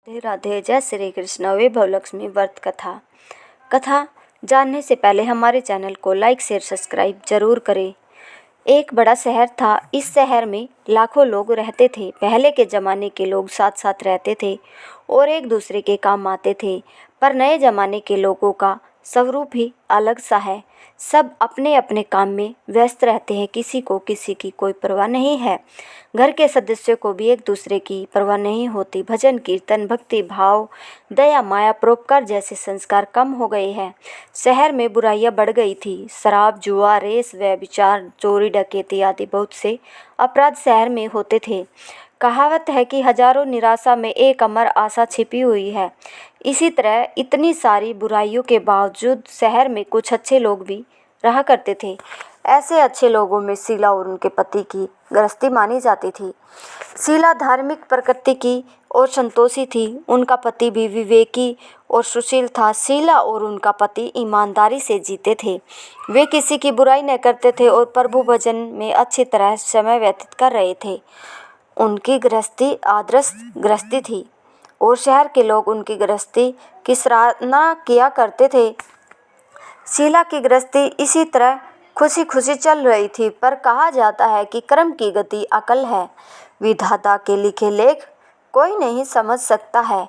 राधे राधे। जय श्री कृष्ण। वैभव लक्ष्मी व्रत कथा जानने से पहले हमारे चैनल को लाइक शेयर सब्सक्राइब जरूर करें। एक बड़ा शहर था। इस शहर में लाखों लोग रहते थे। पहले के ज़माने के लोग साथ साथ रहते थे और एक दूसरे के काम आते थे, पर नए ज़माने के लोगों का स्वरूप ही अलग सा है। सब अपने अपने काम में व्यस्त रहते हैं। किसी को किसी की कोई परवाह नहीं है। घर के सदस्यों को भी एक दूसरे की परवाह नहीं होती। भजन कीर्तन, भक्ति भाव, दया माया, परोपकार जैसे संस्कार कम हो गए हैं। शहर में बुराइयां बढ़ गई थी। शराब, जुआ, रेस, व्यभिचार, चोरी, डकैती आदि बहुत से अपराध शहर में होते थे। कहावत है कि हजारों निराशा में एक अमर आशा छिपी हुई है। इसी तरह इतनी सारी बुराइयों के बावजूद शहर में कुछ अच्छे लोग भी रहा करते थे। ऐसे अच्छे लोगों में शीला और उनके पति की गृहस्थी मानी जाती थी। शीला धार्मिक प्रकृति की और संतोषी थी। उनका पति भी विवेकी और सुशील था। शीला और उनका पति ईमानदारी से जीते थे। वे किसी की बुराई न करते थे और प्रभु भजन में अच्छी तरह समय व्यतीत कर रहे थे। उनकी गृहस्थी आदर्श गृहस्थी थी और शहर के लोग उनकी गृहस्थी की सराहना किया करते थे। शीला की गृहस्थी इसी तरह खुशी खुशी चल रही थी, पर कहा जाता है कि कर्म की गति अकल है। विधाता के लिखे लेख कोई नहीं समझ सकता है।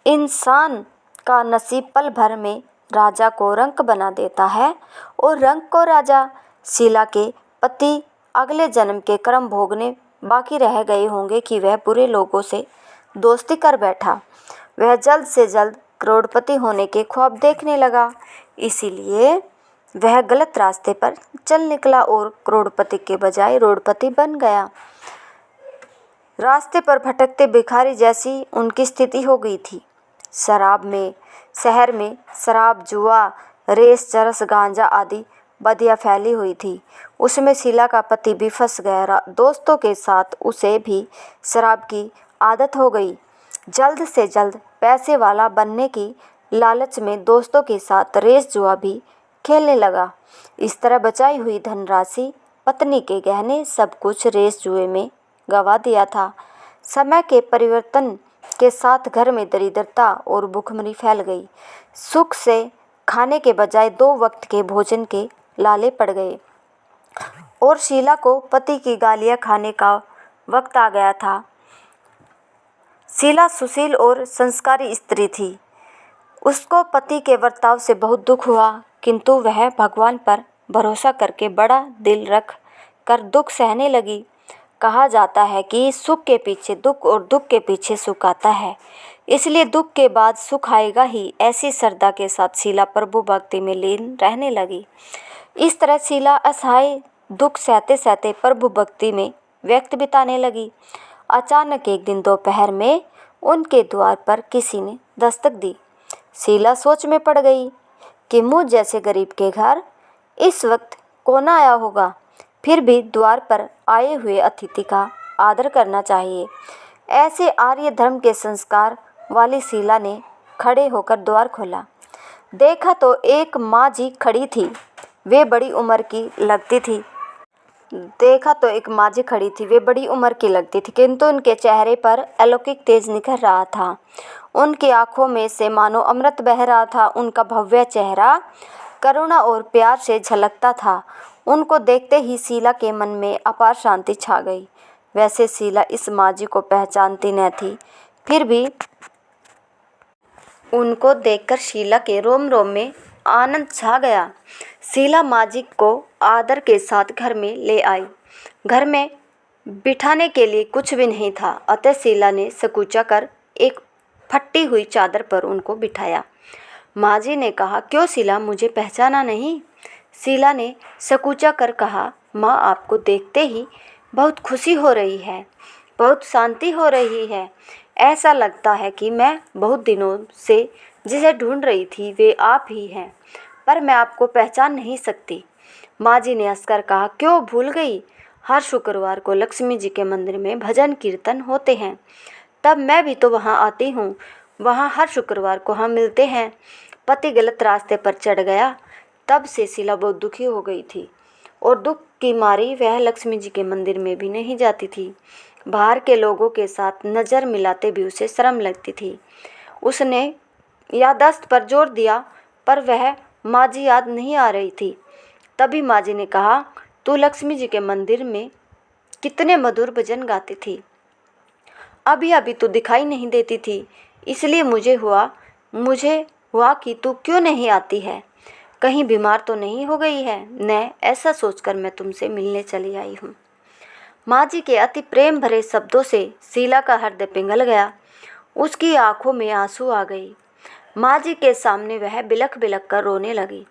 इंसान का नसीब पल भर में राजा को रंक बना देता है और रंक को राजा। शीला के पति अगले जन्म के कर्म भोगने बाकी रह गए होंगे कि वह बुरे लोगों से दोस्ती कर बैठा। वह जल्द से जल्द करोड़पति होने के ख्वाब देखने लगा, इसीलिए वह गलत रास्ते पर चल निकला और करोड़पति के बजाय रोडपति बन गया। रास्ते पर भटकते भिखारी जैसी उनकी स्थिति हो गई थी। शहर में शराब, जुआ, रेस, चरस, गांजा आदि बदियां फैली हुई थी। उसमें शीला का पति भी फंस गया। दोस्तों के साथ उसे भी शराब की आदत हो गई। जल्द से जल्द पैसे वाला बनने की लालच में दोस्तों के साथ रेस जुआ भी खेलने लगा। इस तरह बचाई हुई धनराशि, पत्नी के गहने, सब कुछ रेस जुए में गंवा दिया था। समय के परिवर्तन के साथ घर में दरिद्रता और भूखमरी फैल गई। सुख से खाने के बजाय 2 वक्त के भोजन के लाले पड़ गए और शीला को पति की गालियां खाने का वक्त आ गया था। शीला सुशील और संस्कारी स्त्री थी। उसको पति के बर्ताव से बहुत दुख हुआ, किंतु वह भगवान पर भरोसा करके बड़ा दिल रख कर दुख सहने लगी। कहा जाता है कि सुख के पीछे दुख और दुख के पीछे सुख आता है, इसलिए दुख के बाद सुख आएगा ही। ऐसी श्रद्धा के साथ शीला प्रभु भक्ति में लीन रहने लगी। इस तरह शीला असहाय दुख सहते सहते प्रभु भक्ति में व्यक्त बिताने लगी। अचानक एक दिन दोपहर में उनके द्वार पर किसी ने दस्तक दी। शीला सोच में पड़ गई कि मुझ जैसे गरीब के घर इस वक्त कौन आया होगा। फिर भी द्वार पर आए हुए अतिथि का आदर करना चाहिए। ऐसे आर्य धर्म के संस्कार वाली शीला ने खड़े होकर द्वार खोला। देखा तो एक माँ जी खड़ी थी। वे बड़ी उम्र की लगती थी। वे बड़ी उम्र की लगती थी, किंतु उनके चेहरे पर अलौकिक तेज निखर रहा था। उनकी आंखों में से मानो अमृत बह रहा था। उनका भव्य चेहरा करुणा और प्यार से झलकता था। उनको देखते ही शीला के मन में अपार शांति छा गई। वैसे शीला इस माँ जी को पहचानती न थी, फिर भी उनको देखकर शीला के रोम रोम में आनंद छा गया। शीला माँ जी को आदर के साथ घर में ले आई। घर में बिठाने के लिए कुछ भी नहीं था, अतः शीला ने सकुचा कर एक फटी हुई चादर पर उनको बिठाया। माँ जी ने कहा, क्यों शीला, मुझे पहचाना नहीं? शीला ने सकुचा कर कहा, माँ, आपको देखते ही बहुत खुशी हो रही है, बहुत शांति हो रही है। ऐसा लगता है कि मैं बहुत दिनों से जिसे ढूंढ रही थी वे आप ही हैं, पर मैं आपको पहचान नहीं सकती। माँ जी ने हंसकर कहा, क्यों भूल गई? हर शुक्रवार को लक्ष्मी जी के मंदिर में भजन कीर्तन होते हैं, तब मैं भी तो वहाँ आती हूँ। वहाँ हर शुक्रवार को हम मिलते हैं। पति गलत रास्ते पर चढ़ गया, तब से शीला बहुत दुखी हो गई थी और दुख की मारी वह लक्ष्मी जी के मंदिर में भी नहीं जाती थी। बाहर के लोगों के साथ नज़र मिलाते भी उसे शर्म लगती थी। उसने याददाश्त पर जोर दिया पर वह माँ जी याद नहीं आ रही थी। तभी माँ जी ने कहा, तू लक्ष्मी जी के मंदिर में कितने मधुर भजन गाती थी, अभी अभी तो दिखाई नहीं देती थी, इसलिए मुझे हुआ कि तू क्यों नहीं आती है, कहीं बीमार तो नहीं हो गई है न, ऐसा सोचकर मैं तुमसे मिलने चली आई हूँ। माँ जी के अति प्रेम भरे शब्दों से शीला का हृदय पिघल गया। उसकी आंखों में आंसू आ गई। माँ जी के सामने वह बिलख बिलख कर रोने लगी।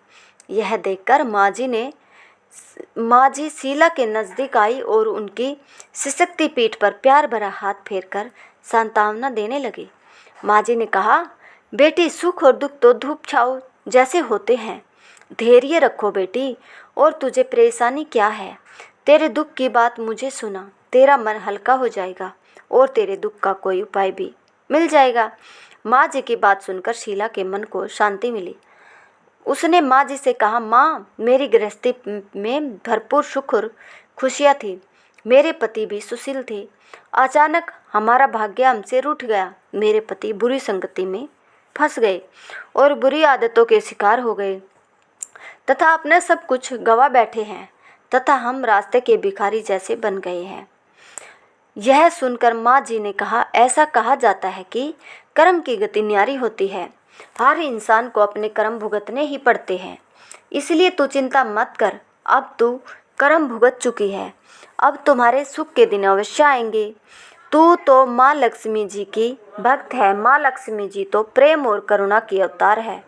यह देखकर माँ जी शीला के नज़दीक आई और उनकी सिसकती पीठ पर प्यार भरा हाथ फेरकर सांत्वना देने लगी। माँ जी ने कहा, बेटी, सुख और दुख तो धूप छाँव जैसे होते हैं, धैर्य रखो बेटी। और तुझे परेशानी क्या है? तेरे दुख की बात मुझे सुना, तेरा मन हल्का हो जाएगा और तेरे दुख का कोई उपाय भी मिल जाएगा। माँ जी की बात सुनकर शीला के मन को शांति मिली। उसने माँ जी से कहा, माँ, मेरी गृहस्थी में भरपूर सुख और खुशियाँ थी, मेरे पति भी सुशील थे। अचानक हमारा भाग्य हमसे रूठ गया। मेरे पति बुरी संगति में फंस गए और बुरी आदतों के शिकार हो गए तथा अपने सब कुछ गवा बैठे हैं तथा हम रास्ते के भिखारी जैसे बन गए हैं। यह सुनकर माँ जी ने कहा, ऐसा कहा जाता है कि कर्म की गति न्यारी होती है, हर इंसान को अपने कर्म भुगतने ही पड़ते हैं, इसलिए तू चिंता मत कर, अब तू कर्म भुगत चुकी है, अब तुम्हारे सुख के दिन अवश्य आएंगे। तू तो माँ लक्ष्मी जी की भक्त है। माँ लक्ष्मी जी तो प्रेम और करुणा की अवतार है,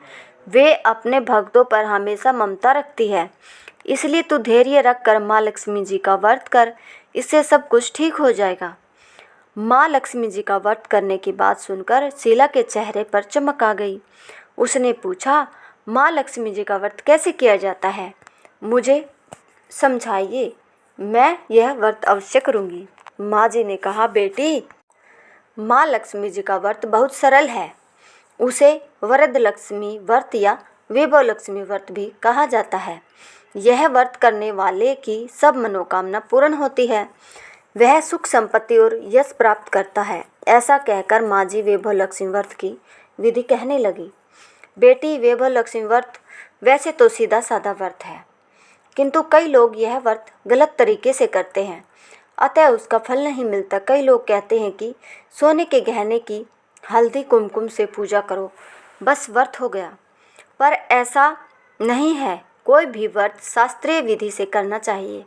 वे अपने भक्तों पर हमेशा ममता रखती है, इसलिए तू धैर्य रख कर माँ लक्ष्मी जी का व्रत कर, इससे सब कुछ ठीक हो जाएगा। माँ लक्ष्मी जी का व्रत करने की बात सुनकर शीला के चेहरे पर चमक आ गई। उसने पूछा, माँ लक्ष्मी जी का व्रत कैसे किया जाता है, मुझे समझाइए, मैं यह व्रत अवश्य करूँगी। माँ जी ने कहा, बेटी, माँ लक्ष्मी जी का व्रत बहुत सरल है, उसे वरद लक्ष्मी व्रत या वैभव लक्ष्मी व्रत भी कहा जाता है। यह व्रत करने वाले की सब मनोकामना पूर्ण होती है, वह सुख संपत्ति और यश प्राप्त करता है। ऐसा कहकर माँ जी वैभव लक्ष्मी व्रत की विधि कहने लगी। बेटी, वैभव लक्ष्मी व्रत वैसे तो सीधा साधा व्रत है, किंतु कई लोग यह व्रत गलत तरीके से करते हैं, अतः उसका फल नहीं मिलता। कई लोग कहते हैं कि सोने के गहने की हल्दी कुमकुम से पूजा करो, बस व्रत हो गया, पर ऐसा नहीं है। कोई भी व्रत शास्त्रीय विधि से करना चाहिए,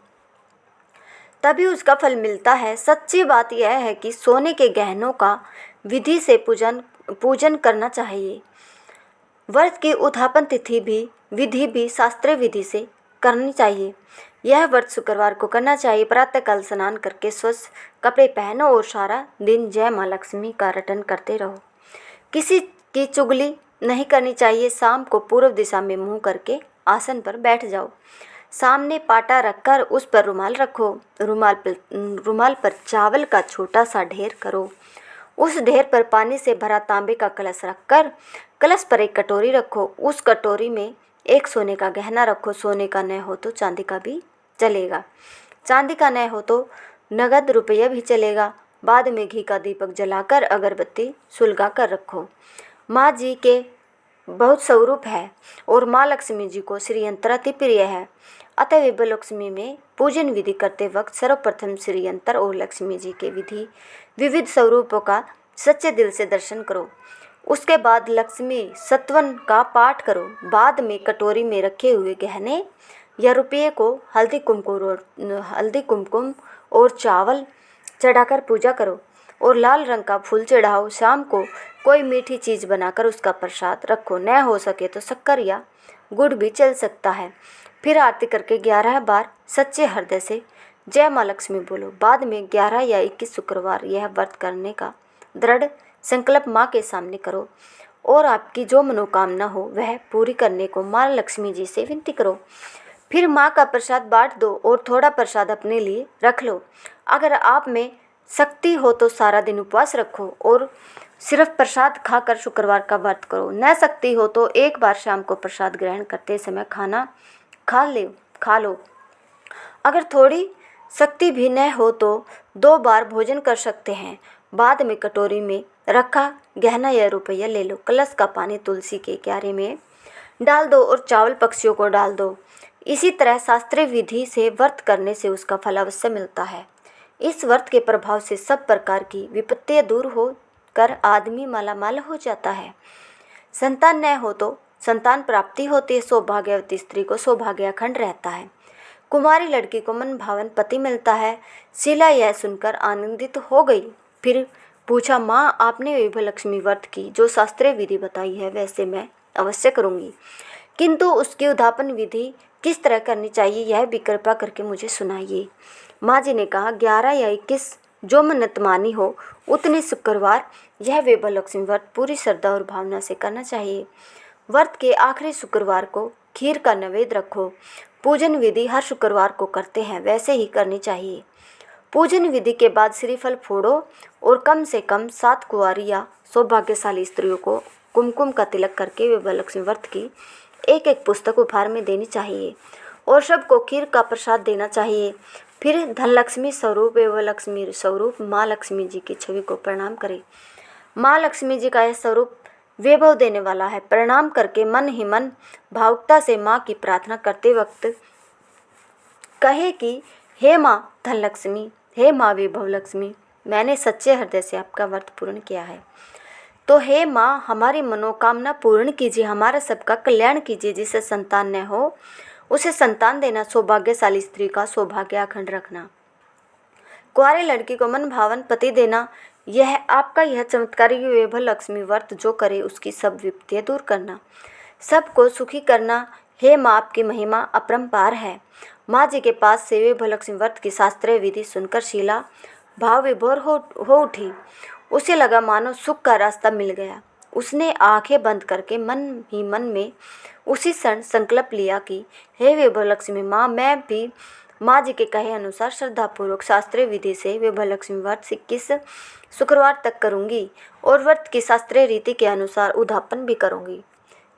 तभी उसका फल मिलता है। सच्ची बात यह है कि सोने के गहनों का विधि से पूजन करना चाहिए। व्रत की उत्थापन विधि भी शास्त्रीय विधि से करनी चाहिए। यह व्रत शुक्रवार को करना चाहिए। प्रातःकाल स्नान करके स्वच्छ कपड़े पहनो और सारा दिन जय माँ लक्ष्मी का रटन करते रहो। किसी की चुगली नहीं करनी चाहिए। शाम को पूर्व दिशा में मुंह करके आसन पर बैठ जाओ। सामने पाटा रखकर उस पर रुमाल रखो। रुमाल पर चावल का छोटा सा ढेर करो। उस ढेर पर पानी से भरा तांबे का कलश रखकर कलश पर एक कटोरी रखो। उस कटोरी में एक सोने का गहना रखो। सोने का न हो तो चांदी का भी चलेगा, चांदी का न हो तो नगद रुपया भी चलेगा। बाद में घी का दीपक जलाकर अगरबत्ती सुलगा कर रखो। माँ जी के बहुत स्वरूप है और माँ लक्ष्मी जी को श्री यंत्र अति प्रिय है, अतः वैभव लक्ष्मी में पूजन विधि करते वक्त सर्वप्रथम श्री यंत्र और लक्ष्मी जी के विविध स्वरूपों का सच्चे दिल से दर्शन करो। उसके बाद लक्ष्मी सत्वन का पाठ करो। बाद में कटोरी में रखे हुए गहने या रुपये को हल्दी कुमकुम और चावल चढ़ाकर पूजा करो और लाल रंग का फूल चढ़ाओ। शाम को कोई मीठी चीज़ बनाकर उसका प्रसाद रखो। न हो सके तो शक्कर या गुड़ भी चल सकता है। फिर आरती करके 11 बार सच्चे हृदय से जय माँ लक्ष्मी बोलो। बाद में 11 या 21 शुक्रवार यह व्रत करने का दृढ़ संकल्प माँ के सामने करो और आपकी जो मनोकामना हो वह पूरी करने को माँ लक्ष्मी जी से विनती करो। फिर माँ का प्रसाद बांट दो और थोड़ा प्रसाद अपने लिए रख लो। अगर आप में शक्ति हो तो सारा दिन उपवास रखो और सिर्फ प्रसाद खाकर शुक्रवार का व्रत करो। न शक्ति हो तो एक बार शाम को प्रसाद ग्रहण करते समय खाना खा लो। अगर थोड़ी शक्ति भी न हो तो 2 बार भोजन कर सकते हैं। बाद में कटोरी में रखा गहना या रुपया ले लो। कलश का पानी तुलसी के क्यारे में डाल दो और चावल पक्षियों को डाल दो। इसी तरह शास्त्रीय विधि से व्रत करने से उसका फल अवश्य मिलता है। इस व्रत के प्रभाव से सब प्रकार की विपत्तियां दूर हो कर आदमी मालामाल हो जाता है। संतान न हो तो संतान प्राप्ति होती है। सौभाग्यवती स्त्री को सौभाग्य अखंड रहता है। कुमारी लड़की को मन भावन पति मिलता है। शीला यह सुनकर आनंदित हो गई। फिर पूछा, माँ आपने विभलक्ष्मी व्रत की जो शास्त्रीय विधि बताई है वैसे मैं अवश्य करूँगी, किंतु उसकी उद्यापन विधि किस तरह करनी चाहिए यह भी कृपा करके मुझे सुनाइए। माँ जी ने कहा, 11 या 21 जो मन्नत मानी हो उतने शुक्रवार यह विभलक्ष्मी व्रत पूरी श्रद्धा और भावना से करना चाहिए। व्रत के आखिरी शुक्रवार को खीर का नैवेद्य रखो। पूजन विधि हर शुक्रवार को करते हैं वैसे ही करनी चाहिए। पूजन विधि के बाद श्रीफल फोड़ो और कम से कम 7 कुंवारी या सौभाग्यशाली स्त्रियों को कुमकुम का तिलक करके विभलक्ष्मी व्रत की एक पुस्तक उपहार में देनी चाहिए और सबको खीर का प्रसाद देना चाहिए। फिर धनलक्ष्मी स्वरूप विभलक्ष्मी स्वरूप माँ लक्ष्मी जी की छवि को प्रणाम करें। माँ लक्ष्मी जी का यह स्वरूप वैभव देने वाला है। प्रणाम करके मन ही मन भावुकता से माँ की प्रार्थना करते वक्त कहे कि हे माँ धनलक्ष्मी, हे माँ वैभवलक्ष्मी, मैंने सच्चे हृदय से आपका व्रत पूर्ण किया है, तो हे माँ हमारी मनोकामना पूर्ण कीजिए, हमारा सबका कल्याण कीजिए। जिसे संतान न हो उसे संतान देना, सौभाग्यशाली स्त्री का सौभाग्य अखंड रखना, कुंवारी लड़की को मन भावन पति देना, यह आपका यह चमत्कारी विभलक्ष्मी व्रत जो करे उसकी सब विपत्तियां दूर करना, सबको सुखी करना। हे माँ आपकी महिमा अपरंपार है। माँ जी के पास से विभलक्ष्मी व्रत की शास्त्रीय विधि सुनकर शीला भाव विभोर हो उठी। उसे लगा मानो सुख का रास्ता मिल गया। उसने आंखें बंद करके मन ही मन में उसी क्षण संकल्प लिया कि हे विभलक्ष्मी माँ, मैं भी माँ जी के कहे अनुसार श्रद्धापूर्वक शास्त्रीय विधि से विभलक्ष्मी व्रत 21 शुक्रवार तक करूँगी और व्रत की शास्त्रीय रीति के अनुसार उद्यापन भी करूँगी।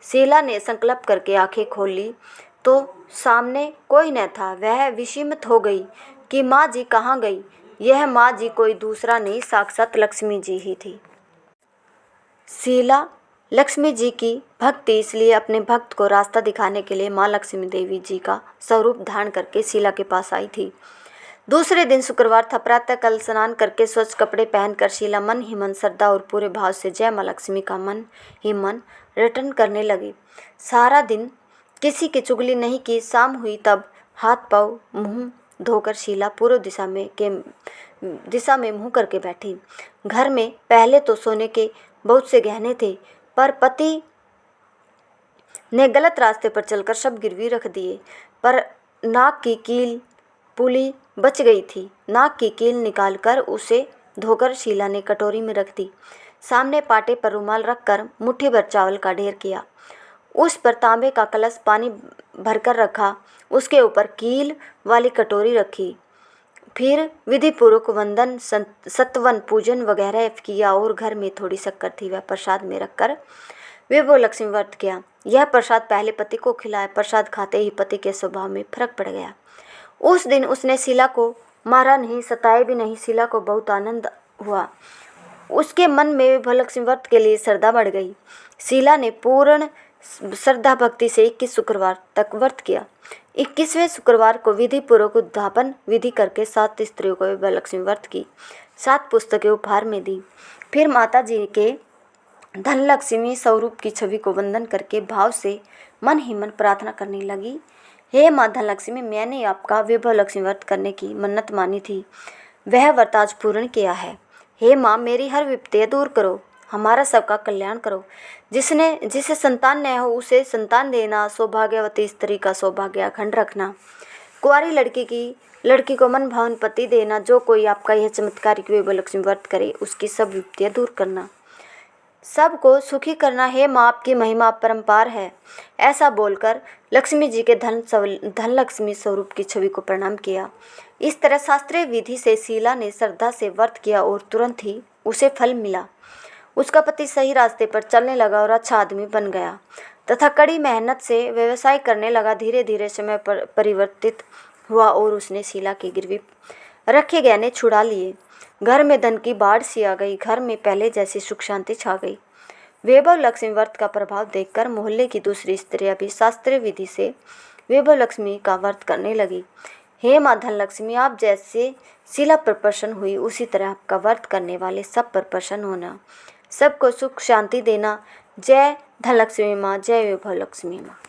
शीला ने संकल्प करके आंखें खोल ली तो सामने कोई न था। वह विस्मित हो गई कि माँ जी कहाँ गई। यह माँ जी कोई दूसरा नहीं, साक्षात लक्ष्मी जी ही थी। शीला लक्ष्मी जी की भक्ति इसलिए अपने भक्त को रास्ता दिखाने के लिए माँ लक्ष्मी देवी जी का स्वरूप धारण करके शीला के पास आई थी। दूसरे दिन शुक्रवार था। प्रातः काल स्नान करके स्वच्छ कपड़े पहनकर शीला मन ही मन श्रद्धा और पूरे भाव से जय माँ लक्ष्मी का मन ही मन रटन करने लगी। सारा दिन किसी की चुगली नहीं की। शाम हुई तब हाथ पाँव मुँह धोकर शीला पूर्व दिशा में मुँह करके बैठी। घर में पहले तो सोने के बहुत से गहने थे, पर पति ने गलत रास्ते पर चलकर सब गिरवी रख दिए। पर नाक की कील पुली बच गई थी। नाक की कील निकालकर उसे धोकर शीला ने कटोरी में रख दी। सामने पाटे पर रुमाल रखकर मुट्ठी भर चावल का ढेर किया। उस पर तांबे का कलश पानी भरकर रखा। उसके ऊपर कील वाली कटोरी रखी। फिर विधिपूर्वक वंदन, सत्वन, पूजन वगैरह किया और घर में थोड़ी शक्कर थी वह प्रसाद में रखकर विभलक्ष्मी व्रत किया। यह प्रसाद पहले पति को खिलाया। प्रसाद खाते ही पति के स्वभाव में फर्क पड़ गया। उस दिन उसने शीला को मारा नहीं, सताया भी नहीं। शीला को बहुत आनंद हुआ। उसके मन में विभलक्ष्मी व्रत के लिए श्रद्धा बढ़ गई। शीला ने पूर्ण श्रद्धा भक्ति से 21 शुक्रवार तक व्रत किया। 21वें शुक्रवार को विधि पूर्वक उद्यापन विधि करके 7 स्त्रियों को विभलक्ष्मी व्रत की 7 पुस्तकें उपहार में दी। फिर माता जी के धनलक्ष्मी स्वरूप की छवि को वंदन करके भाव से मन ही मन प्रार्थना करने लगी। हे माँ धनलक्ष्मी, मैंने आपका विभलक्ष्मी व्रत करने की मन्नत मानी थी, वह व्रत आज पूर्ण किया है। हे माँ, मेरी हर विपत्तियाँ दूर करो, हमारा सबका कल्याण करो। जिसे संतान न हो उसे संतान देना, सौभाग्यवती स्त्री का सौभाग्य अखंड रखना, कुंवारी लड़की को मन भावन पति देना। जो कोई आपका यह चमत्कारिक विभलक्ष्मी व्रत करे उसकी सब विपत्तियाँ दूर करना, सबको सुखी करना। हे माँ, आपकी महिमा अपरंपार है। ऐसा बोलकर लक्ष्मी जी के धनलक्ष्मी स्वरूप की छवि को प्रणाम किया। इस तरह शास्त्रीय विधि से शीला ने श्रद्धा से व्रत किया और तुरंत ही उसे फल मिला। उसका पति सही रास्ते पर चलने लगा और अच्छा आदमी बन गया तथा कड़ी मेहनत से व्यवसाय करने लगा। धीरे धीरे समय पर परिवर्तित हुआ और उसने शीला के गिरवी रखे गहने छुड़ा लिए। घर में धन की बाढ़ सी आ गई। घर में पहले जैसी सुख शांति छा गई। वैभव लक्ष्मी व्रत का प्रभाव देखकर मोहल्ले की दूसरी स्त्रियां भी शास्त्रीय विधि से वैभव लक्ष्मी का व्रत करने लगी। हे माँ धन लक्ष्मी, आप जैसे शीला पर प्रसन्न हुई उसी तरह आपका व्रत करने वाले सब पर प्रसन्न होना, सबको सुख शांति देना। जय धन लक्ष्मी माँ, जय वैभव लक्ष्मी माँ।